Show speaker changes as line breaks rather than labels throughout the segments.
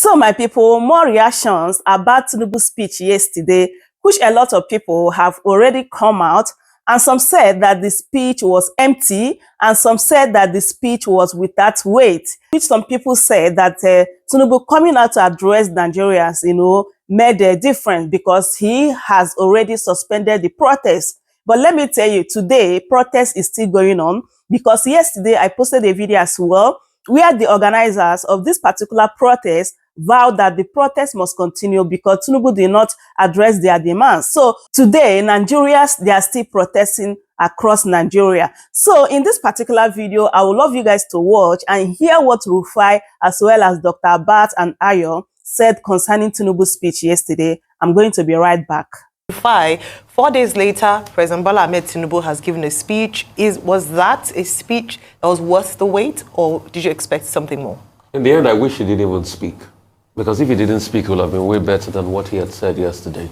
So, my people, more reactions about Tinubu's speech yesterday, which a lot of people have already come out, and some said that the speech was empty, and some said that the speech was without weight, which some people said that Tinubu coming out to address Nigerians, made a difference because he has already suspended the protest. But let me tell you, today, protest is still going on because yesterday I posted a video as well where the organizers of this particular protest vowed that the protest must continue because Tinubu did not address their demands. So today, Nigerians, they are still protesting across Nigeria. So in this particular video, I would love you guys to watch and hear what Rufai as well as Dr. Abat and Ayo said concerning Tinubu's speech yesterday. I'm going to be right back.
Rufai, 4 days later, President Bola Ahmed Tinubu has given a speech. Was that a speech that was worth the wait, or did you expect something more?
In the end, I wish he didn't even speak. Because if he didn't speak, it would have been way better than what he had said yesterday.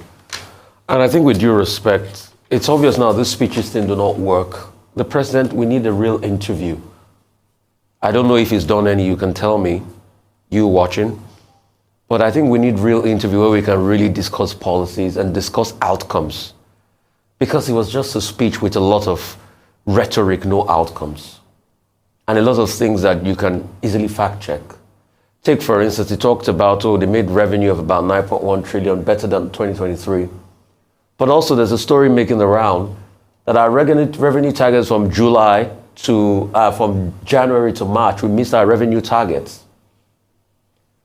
And I think with due respect, it's obvious now this speeches thing do not work. The president, we need a real interview. I don't know if he's done any, you can tell me, you watching. But I think we need real interview where we can really discuss policies and discuss outcomes. Because it was just a speech with a lot of rhetoric, no outcomes. And a lot of things that you can easily fact check. Take, for instance, he talked about, they made revenue of about 9.1 trillion, better than 2023. But also there's a story making the round that our revenue targets from from January to March, we missed our revenue targets.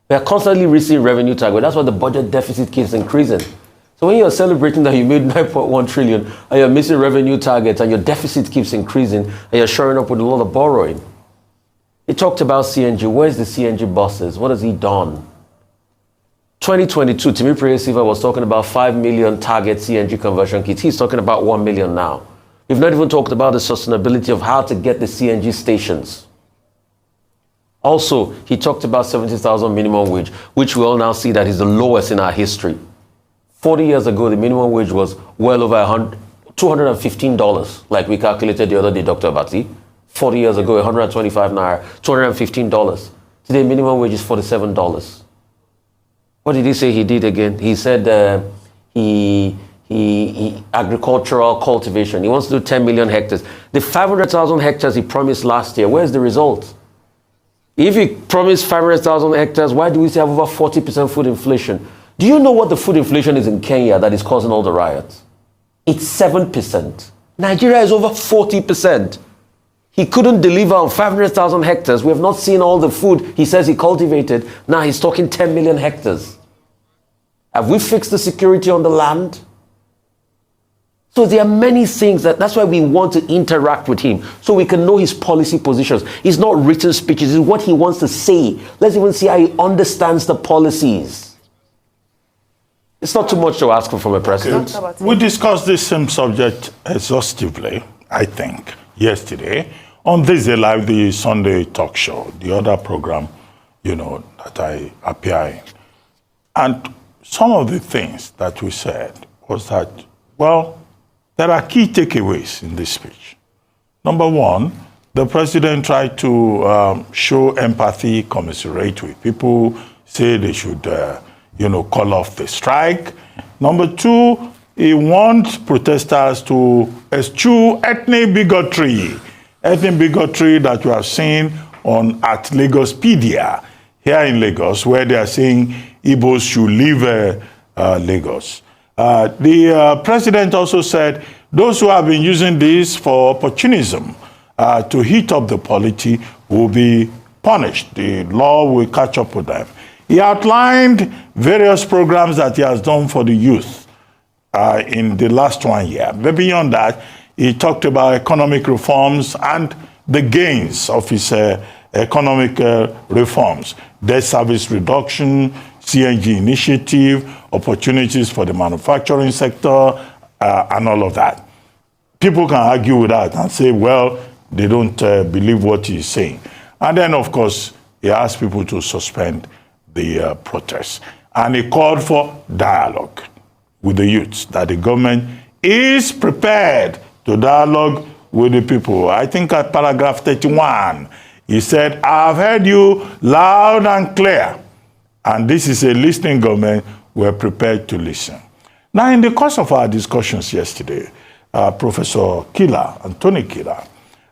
We are constantly reaching revenue target. That's why the budget deficit keeps increasing. So when you're celebrating that you made 9.1 trillion and you're missing revenue targets and your deficit keeps increasing and you're showing up with a lot of borrowing. He talked about CNG. Where's the CNG buses? What has he done? 2022, Timi Preyesiva was talking about 5 million target CNG conversion kits. He's talking about 1 million now. We've not even talked about the sustainability of how to get the CNG stations. Also, he talked about 70,000 minimum wage, which we all now see that is the lowest in our history. 40 years ago, the minimum wage was well over $215, like we calculated the other day, Dr. Abati. 40 years ago, 125 naira, $215. Today, minimum wage is $47. What did he say he did again? He said agricultural cultivation. He wants to do 10 million hectares. The 500,000 hectares he promised last year, where's the result? If he promised 500,000 hectares, why do we have over 40% food inflation? Do you know what the food inflation is in Kenya that is causing all the riots? It's 7%. Nigeria is over 40%. He couldn't deliver on 500,000 hectares. We have not seen all the food he says he cultivated. Now he's talking 10 million hectares. Have we fixed the security on the land? So there are many things that's why we want to interact with him so we can know his policy positions. It's not written speeches, it's what he wants to say. Let's even see how he understands the policies. It's not too much to ask for from a president.
Okay. We discussed this same subject exhaustively, I think, yesterday on This Day Live, the Sunday talk show, the other program, that I appear in. And some of the things that we said was that, there are key takeaways in this speech. Number one, the president tried to show empathy, commiserate with people, say they should, call off the strike. Number two, he wants protesters to eschew ethnic bigotry that you have seen at Lagospedia, here in Lagos, where they are saying Igbos should leave Lagos. The president also said those who have been using this for opportunism to heat up the polity will be punished. The law will catch up with them. He outlined various programs that he has done for the youth in the last 1 year. But beyond that, he talked about economic reforms and the gains of his economic reforms, debt service reduction, CNG initiative, opportunities for the manufacturing sector, and all of that. People can argue with that and say, they don't believe what he's saying. And then, of course, he asked people to suspend the protests. And he called for dialogue with the youths, that the government is prepared to dialogue with the people. I think at paragraph 31, he said, I've heard you loud and clear. And this is a listening government. We're prepared to listen. Now, in the course of our discussions yesterday, Professor Anthony Killer,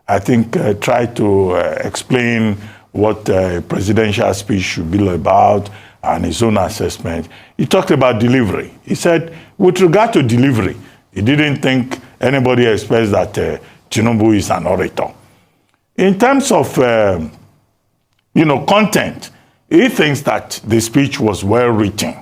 I think tried to explain what a presidential speech should be about and his own assessment. He talked about delivery. He said, with regard to delivery, he didn't think anybody expects that Tinubu is an orator. In terms of, content, he thinks that the speech was well written,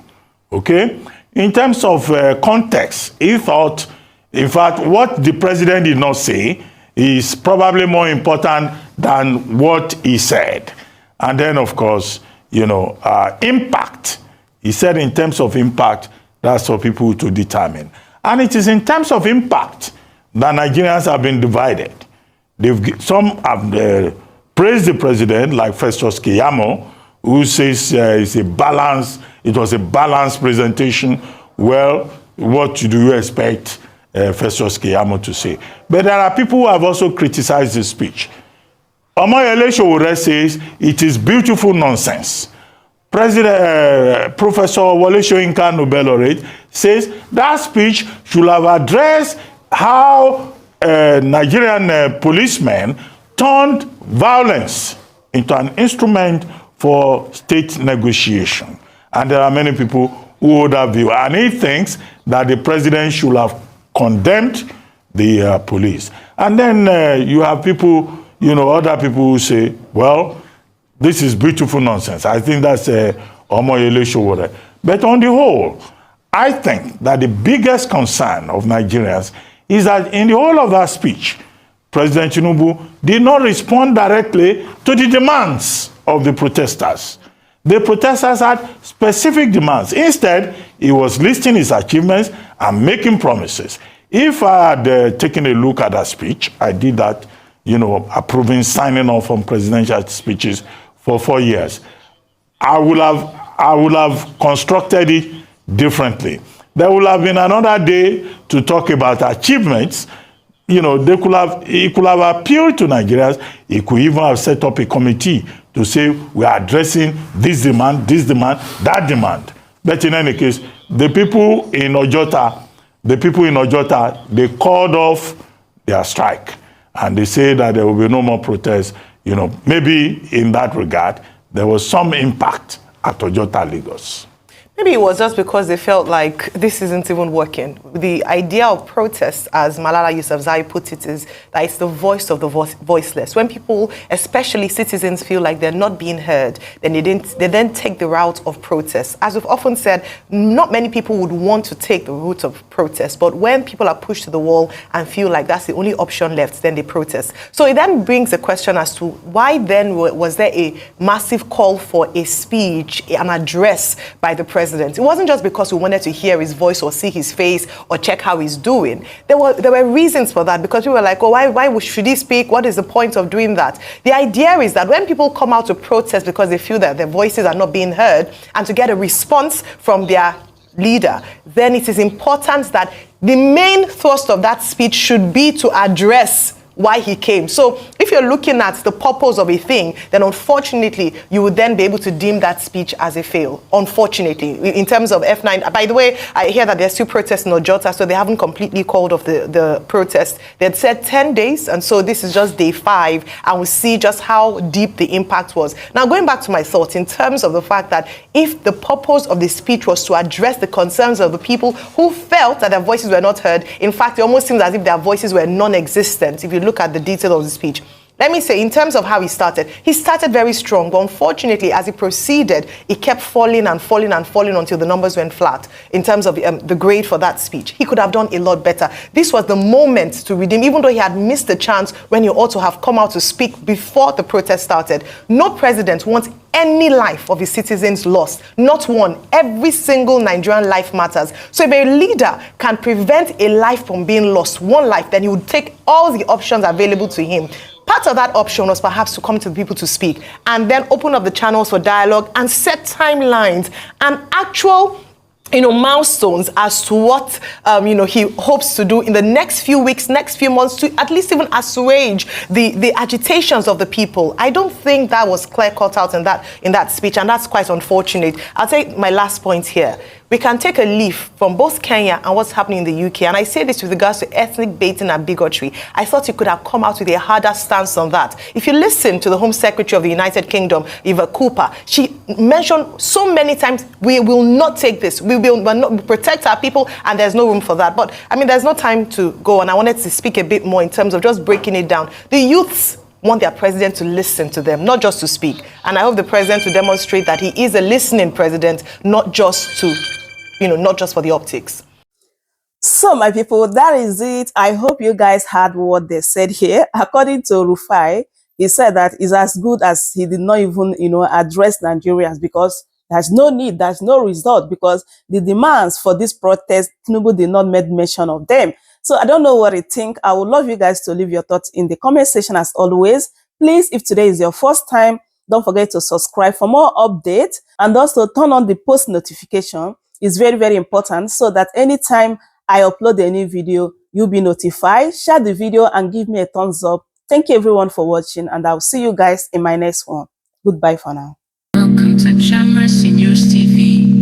okay? In terms of context, he thought, in fact, what the president did not say is probably more important than what he said. And then, of course, impact. He said in terms of impact, that's for people to determine. And it is in terms of impact that Nigerians have been divided. Some have praised the president, like Festus Keyamo, who says it was a balanced presentation. Well, what do you expect Festus Keyamo to say? But there are people who have also criticized the speech. Omoyele Sowore says it is beautiful nonsense. Professor Wole Soyinka, Nobel laureate, says that speech should have addressed how Nigerian policemen turned violence into an instrument for state negotiation. And there are many people who hold that view. And he thinks that the president should have condemned the police. And then you have people, other people who say, well, this is beautiful nonsense. I think that's Omoyele Sowore. But on the whole, I think that the biggest concern of Nigerians is that in the whole of that speech, President Tinubu did not respond directly to the demands of the protesters. The protesters had specific demands. Instead, he was listing his achievements and making promises. If I had taken a look at that speech, I did that, approving signing off on presidential speeches for 4 years. I would have constructed it differently. There would have been another day to talk about achievements. He could have appealed to Nigerians. He could even have set up a committee to say we are addressing this demand, that demand. But in any case, the people in Ojota, they called off their strike, and they say that there will be no more protests. Maybe in that regard, there was some impact at Ojota, Lagos.
Maybe it was just because they felt like this isn't even working. The idea of protest, as Malala Yousafzai put it, is that it's the voice of the voiceless. When people, especially citizens, feel like they're not being heard, then they then take the route of protest. As we've often said, not many people would want to take the route of protest, but when people are pushed to the wall and feel like that's the only option left, then they protest. So it then brings a question as to why then was there a massive call for a speech, an address by the president? It wasn't just because we wanted to hear his voice or see his face or check how he's doing. There were reasons for that, because we were like, oh, why should he speak? What is the point of doing that? The idea is that when people come out to protest because they feel that their voices are not being heard, and to get a response from their leader, then it is important that the main thrust of that speech should be to address why he came. So if you're looking at the purpose of a thing, then unfortunately, you would then be able to deem that speech as a fail. Unfortunately, in terms of F9, by the way, I hear that there's still protests in Ojota, so they haven't completely called off the protest. They had said 10 days, and so this is just day 5, and we'll see just how deep the impact was. Now, going back to my thoughts, in terms of the fact that if the purpose of the speech was to address the concerns of the people who felt that their voices were not heard, in fact, it almost seems as if their voices were non-existent. If you look at the detail of the speech, let me say, in terms of how he started very strong, but unfortunately, as he proceeded, it kept falling and falling and falling until the numbers went flat in terms of the grade for that speech. He could have done a lot better. This was the moment to redeem, even though he had missed the chance when he ought to have come out to speak before the protest started. No president wants any life of his citizens lost. Not one. Every single Nigerian life matters. So if a leader can prevent a life from being lost, one life, then he would take all the options available to him. Part of that option was perhaps to come to the people to speak and then open up the channels for dialogue and set timelines and actual milestones as to what, he hopes to do in the next few weeks, next few months, to at least even assuage the agitations of the people. I don't think that was clear cut out in that speech, and that's quite unfortunate. I'll take my last point here. We can take a leaf from both Kenya and what's happening in the UK, and I say this with regards to ethnic baiting and bigotry. I thought you could have come out with a harder stance on that. If you listen to the Home Secretary of the United Kingdom, Eva Cooper, she mentioned so many times, we will not take this. We will not protect our people, and there's no room for that. But, I mean, there's no time to go, and I wanted to speak a bit more in terms of just breaking it down. The youths want their president to listen to them, not just to speak. And I hope the president will demonstrate that he is a listening president, not just for the optics.
So, my people, that is it. I hope you guys heard what they said here. According to Rufai, he said that it's as good as he did not even, address Nigerians, because there's no need, there's no result, because the demands for this protest, Tinubu did not make mention of them. So I don't know what you think. I would love you guys to leave your thoughts in the comment section as always. Please, if today is your first time, don't forget to subscribe for more updates, and also turn on the post notification. It's very, very important, so that anytime I upload a new video, you'll be notified. Share the video and give me a thumbs up. Thank you everyone for watching, and I'll see you guys in my next one. Goodbye for now.
Welcome to Shamra Seniors TV.